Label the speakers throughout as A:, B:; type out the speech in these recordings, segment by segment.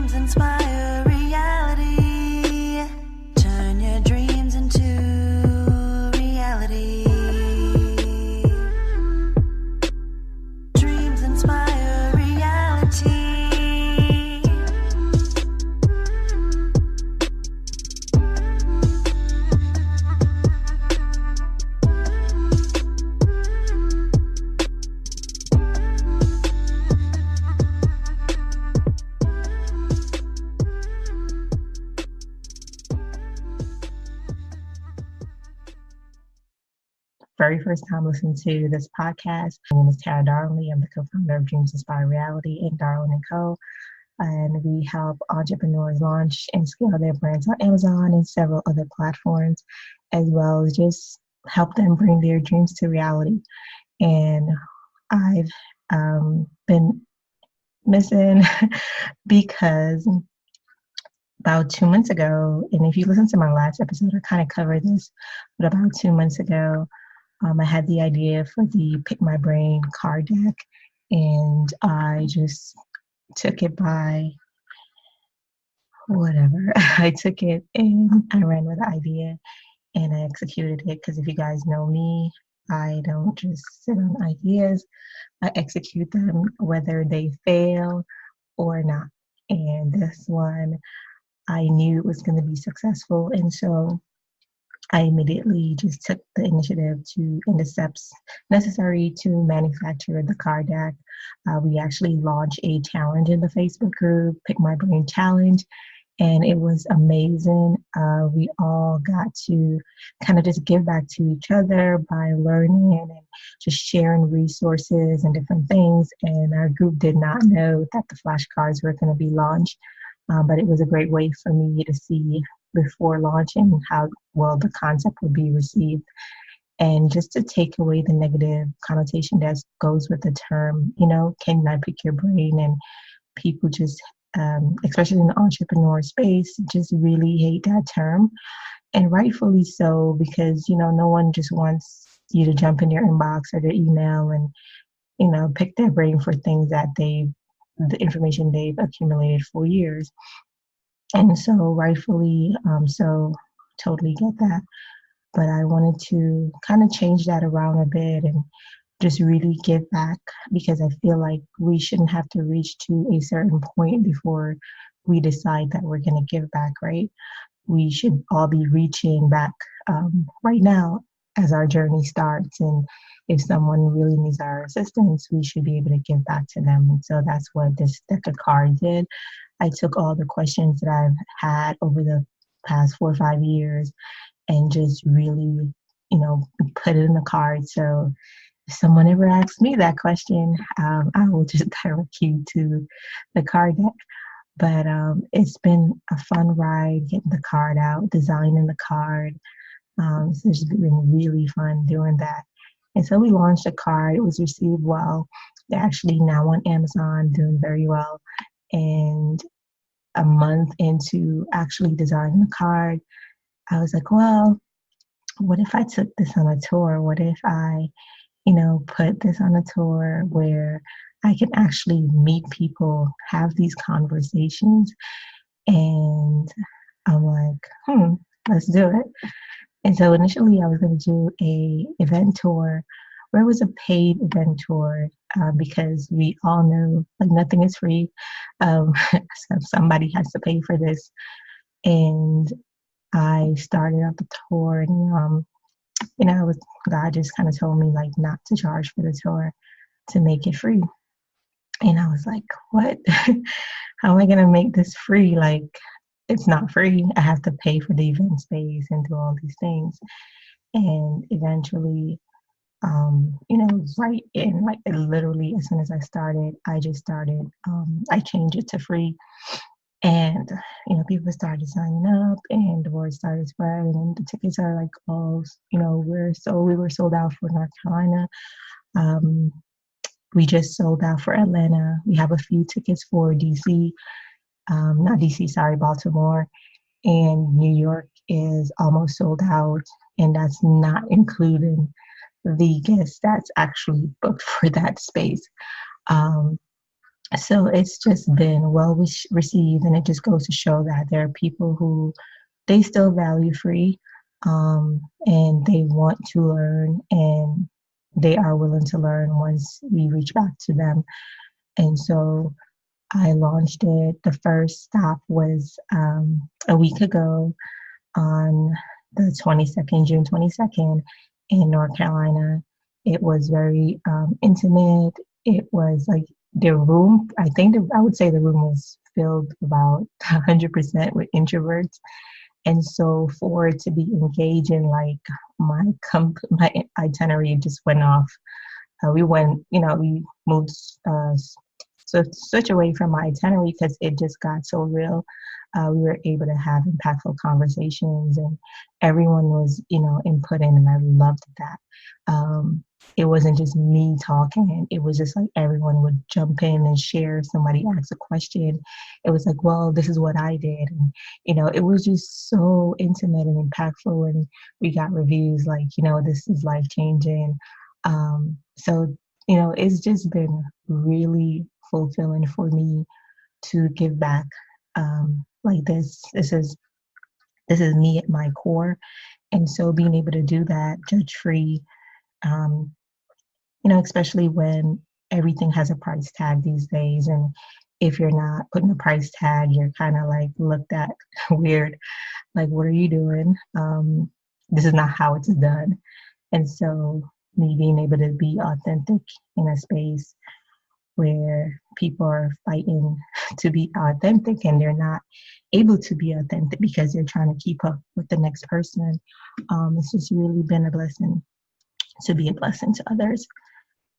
A: Dreams inspire reality. Turn your dreams into reality. Dreams inspire reality.
B: Very first time listening to this podcast. My name is Tara Darnley. I'm the co-founder of Dreams Inspire Reality and Darwin & Co. And we help entrepreneurs launch and scale their brands on Amazon and several other platforms, as well as just help them bring their dreams to reality. And I've been missing because about 2 months ago, and if you listen to my last episode, I kind of covered this, but about 2 months ago, I had the idea for the Pick My Brain card deck, and I just took it by whatever. I took it and I ran with the idea and I executed it, because if you guys know me, I don't just sit on ideas. I execute them whether they fail or not. And this one, I knew it was going to be successful, and so I immediately just took the initiative and the steps necessary to manufacture the card deck. We actually launched a challenge in the Facebook group, Pick My Brain Challenge, and it was amazing. We all got to kind of just give back to each other by learning and just sharing resources and different things. And our group did not know that the flashcards were going to be launched, but it was a great way for me to see before launching how well the concept would be received, and just to take away the negative connotation that goes with the term, can I pick your brain? And people just, especially in the entrepreneur space, just really hate that term, and rightfully so, because no one just wants you to jump in your inbox or their email and pick their brain for things that the information they've accumulated for years. And so rightfully, so totally get that. But I wanted to kind of change that around a bit and just really give back, because I feel like we shouldn't have to reach to a certain point before we decide that we're going to give back, right? We should all be reaching back right now as our journey starts. And if someone really needs our assistance, we should be able to give back to them. And so that's what this deck of cards did. I took all the questions that I've had over the past 4 or 5 years and just really, put it in the card. So if someone ever asks me that question, I will just direct you to the card deck. But it's been a fun ride getting the card out, designing the card. So it's been really fun doing that. And so we launched a card. It was received well. They're actually now on Amazon, doing very well. And a month into actually designing the card, I was like, well, what if I took this on a tour? What if I, put this on a tour where I can actually meet people, have these conversations? And I'm like, let's do it. And so initially I was going to do a event tour where it was a paid event tour, because we all know like nothing is free. So somebody has to pay for this. And I started out the tour, and God just kind of told me like not to charge for the tour, to make it free. And I was like, what? How am I going to make this free? Like, it's not free. I have to pay for the event space and do all these things. And eventually, right in, like, literally as soon as I started, I changed it to free. And, people started signing up and the word started spreading, and the tickets are like, we were sold out for North Carolina. We just sold out for Atlanta. We have a few tickets for DC, Baltimore, and New York is almost sold out. And that's not including the guests that's actually booked for that space. So it's just been well received, and it just goes to show that there are people who they still value free, and they want to learn, and they are willing to learn once we reach back to them. And so I launched it. The first stop was a week ago on the 22nd, June 22nd, in North Carolina. It was very intimate. It was like the room, I think I would say the room was filled about 100% with introverts. And so for it to be engaging, like my itinerary just went off. We went, we moved switch away from my itinerary because it just got so real. We were able to have impactful conversations, and everyone was, inputting, and I loved that. It wasn't just me talking; it was just like everyone would jump in and share. Somebody asked a question, it was like, "Well, this is what I did," and it was just so intimate and impactful. And we got reviews like, "This is life changing." So it's just been really fulfilling for me to give back like this. This is me at my core, and so being able to do that judge free, um, especially when everything has a price tag these days, and if you're not putting a price tag, you're kind of like looked at weird, like what are you doing? This is not how it's done, and so me being able to be authentic in a space where people are fighting to be authentic and they're not able to be authentic because they're trying to keep up with the next person. It's just really been a blessing to be a blessing to others.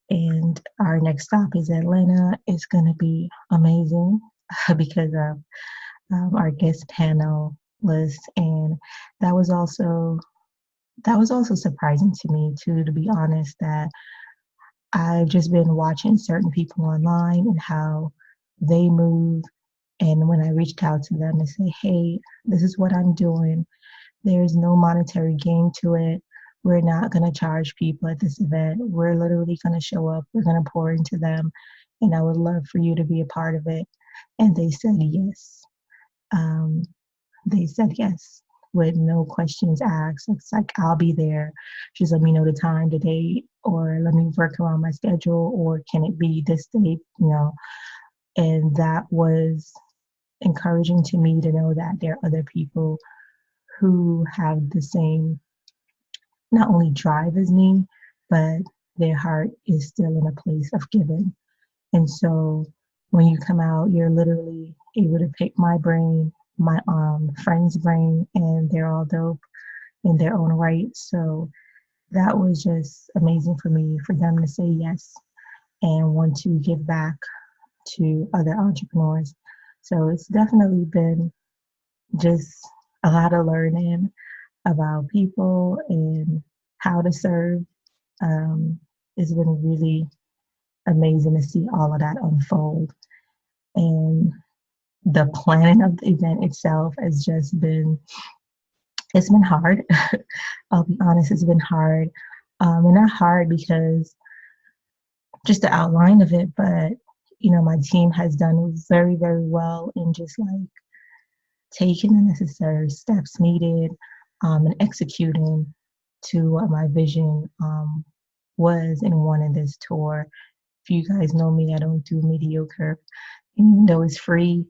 B: And our next stop is Atlanta. It's going to be amazing because of our guest panel list, and that was also surprising to me too, to be honest, that I've just been watching certain people online and how they move. And when I reached out to them and say, hey, this is what I'm doing, there's no monetary gain to it. We're not going to charge people at this event. We're literally going to show up. We're going to pour into them. And I would love for you to be a part of it. And they said yes. Um, they said yes with no questions asked. It's like, I'll be there. Just let me know the time, the date, or let me work around my schedule, or can it be this date, And that was encouraging to me to know that there are other people who have the same, not only drive as me, but their heart is still in a place of giving. And so when you come out, you're literally able to pick my brain, my friend's brain, and they're all dope in their own right. So that was just amazing for me, for them to say yes and want to give back to other entrepreneurs. So it's definitely been just a lot of learning about people and how to serve. It's been really amazing to see all of that unfold. And the planning of the event itself has just been, it's been hard. I'll be honest, it's been hard. And not hard because just the outline of it, but my team has done very, very well in just like taking the necessary steps needed, and executing to what my vision was and wanted this tour. If you guys know me, I don't do mediocre. And even though it's free,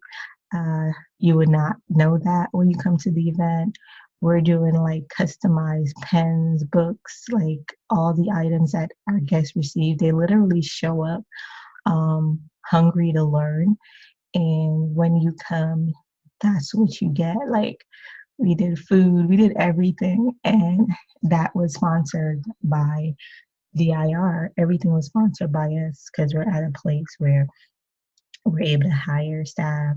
B: you would not know that when you come to the event. We're doing like customized pens, books, like all the items that our guests receive. They literally show up hungry to learn. And when you come, that's what you get. Like we did food, we did everything. And that was sponsored by DIR. Everything was sponsored by us because we're at a place where we're able to hire staff.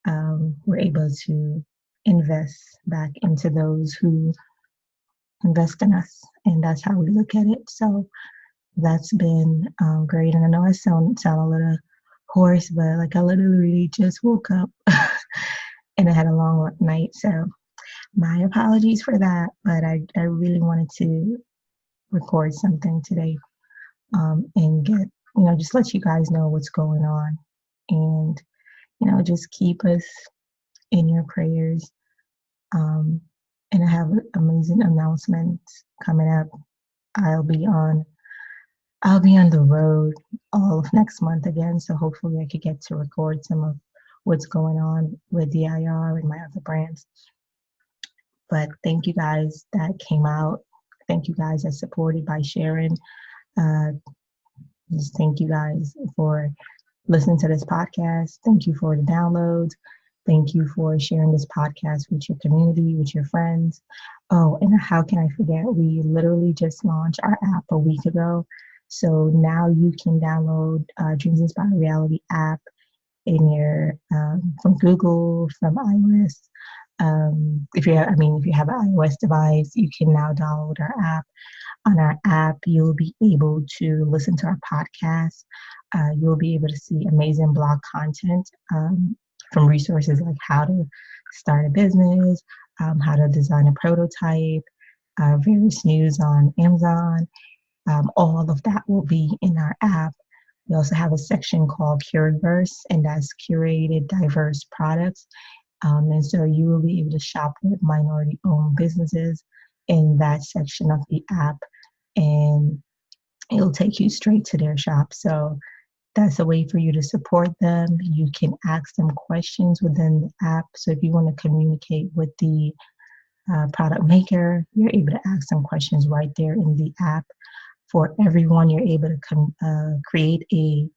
B: We're able to invest back into those who invest in us. And that's how we look at it. So that's been great. And I know I sound a little hoarse, but like I literally just woke up and I had a long night. So my apologies for that. But I really wanted to record something today, and get, just let you guys know what's going on. just keep us in your prayers. Um, and I have amazing announcements coming up. I'll be on I'll be on the road all of next month again, so hopefully I could get to record some of what's going on with DIR and my other brands. But thank you guys that came out. Thank you guys that supported by sharing. Uh, just thank you guys for listening to this podcast. Thank you for the downloads. Thank you for sharing this podcast with your community, with your friends. Oh, and how can I forget? We literally just launched our app a week ago. So now you can download Dreams Inspired Reality app in your from Google, from iOS. If you have an iOS device, you can now download our app. On our app, you'll be able to listen to our podcast. You'll be able to see amazing blog content from resources like how to start a business, how to design a prototype, various news on Amazon. All of that will be in our app. We also have a section called Curaverse, and that's curated diverse products. And so you will be able to shop with minority owned businesses in that section of the app, and it'll take you straight to their shop. So that's a way for you to support them. You can ask them questions within the app. So if you want to communicate with the product maker, you're able to ask them questions right there in the app. For everyone, you're able to create a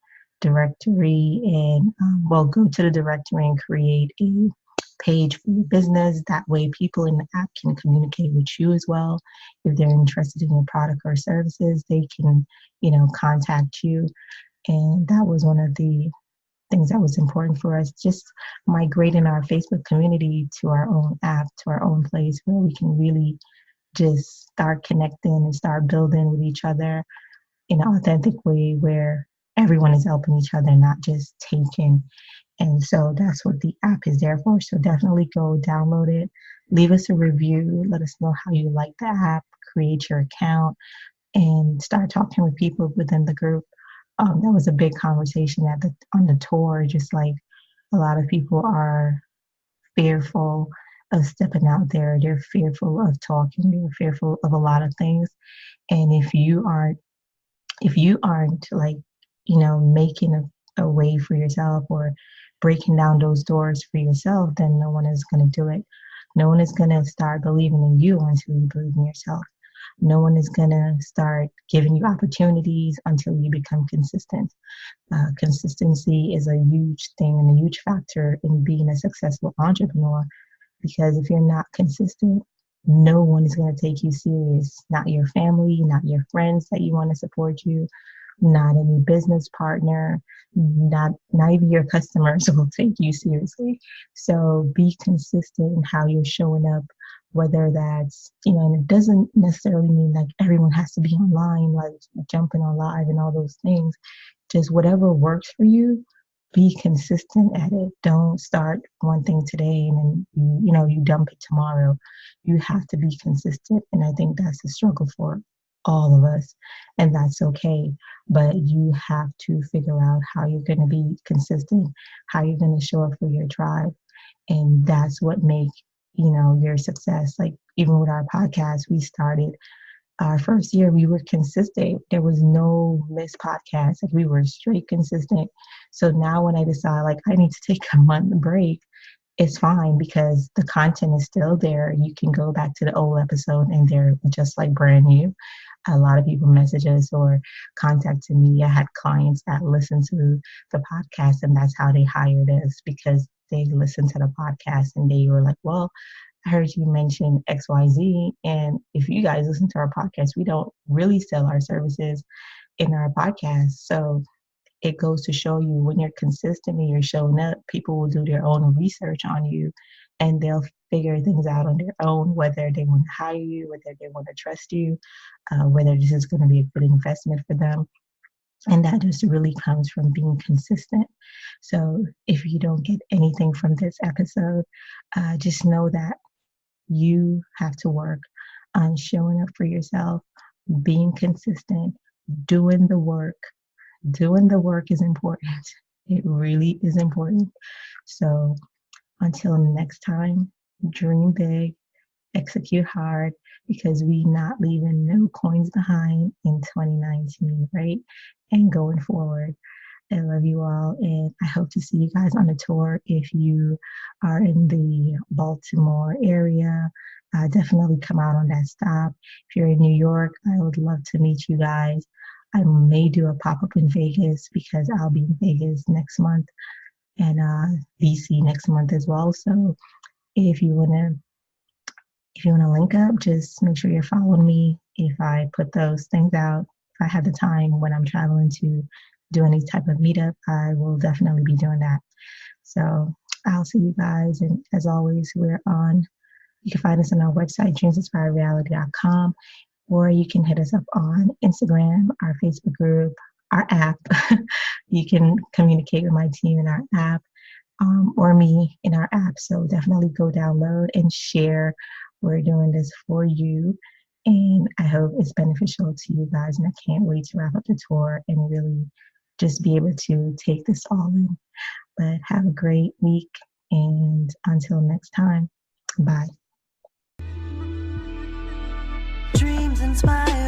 B: directory and, go to the directory and create a page for your business. That way, people in the app can communicate with you as well. If they're interested in your product or services, they can, contact you. And that was one of the things that was important for us, just migrating our Facebook community to our own app, to our own place where we can really just start connecting and start building with each other in an authentic way where everyone is helping each other, not just taking. And so that's what the app is there for. So definitely go download it, leave us a review, let us know how you like the app, create your account, and start talking with people within the group. That was a big conversation on the tour. Just like a lot of people are fearful of stepping out there. They're fearful of talking. They're fearful of a lot of things. And if you aren't like, making a way for yourself or breaking down those doors for yourself, then no one is going to do it. No one is going to start believing in you until you believe in yourself. No one is going to start giving you opportunities until you become consistent. Consistency is a huge thing and a huge factor in being a successful entrepreneur, because if you're not consistent, no one is going to take you serious. Not your family, not your friends that you want to support you, not any business partner, not even your customers will take you seriously. So be consistent in how you're showing up, whether that's, and it doesn't necessarily mean like everyone has to be online, like jumping on live and all those things. Just whatever works for you, be consistent at it. Don't start one thing today and then you dump it tomorrow. You have to be consistent, and I think that's the struggle for all of us, and that's okay. But you have to figure out how you're going to be consistent, how you're going to show up for your tribe, and that's what make your success. Like even with our podcast, we started our first year, we were consistent. There was no missed podcast. Like we were straight consistent. So now when I decide like I need to take a month break, it's fine because the content is still there. You can go back to the old episode and they're just like brand new. A lot of people message us or contacted me. I had clients that listened to the podcast, and that's how they hired us, because they listened to the podcast and they were like, well, I heard you mention XYZ. And if you guys listen to our podcast, we don't really sell our services in our podcast. So it goes to show you, when you're consistent and you're showing up, people will do their own research on you and they'll figure things out on their own, whether they want to hire you, whether they want to trust you, whether this is going to be a good investment for them. And that just really comes from being consistent. So if you don't get anything from this episode, just know that you have to work on showing up for yourself, being consistent, doing the work. Doing the work is important. It really is important. So until next time, dream big, execute hard, because we not leaving no coins behind in 2019, right? And going forward. I love you all, and I hope to see you guys on the tour. If you are in the Baltimore area, definitely come out on that stop. If you're in New York, I would love to meet you guys. I may do a pop up in Vegas because I'll be in Vegas next month and DC next month as well. So if you wanna link up, just make sure you're following me. If I put those things out, if I have the time when I'm traveling to do any type of meetup, I will definitely be doing that. So I'll see you guys. And as always, you can find us on our website, dreamsinspiredreality.com, or you can hit us up on Instagram, our Facebook group, our app. You can communicate with my team in our app, or me in our app. So definitely go download and share. We're doing this for you. And I hope it's beneficial to you guys. And I can't wait to wrap up the tour and really just be able to take this all in. But have a great week. And until next time, bye.
A: Dreams inspire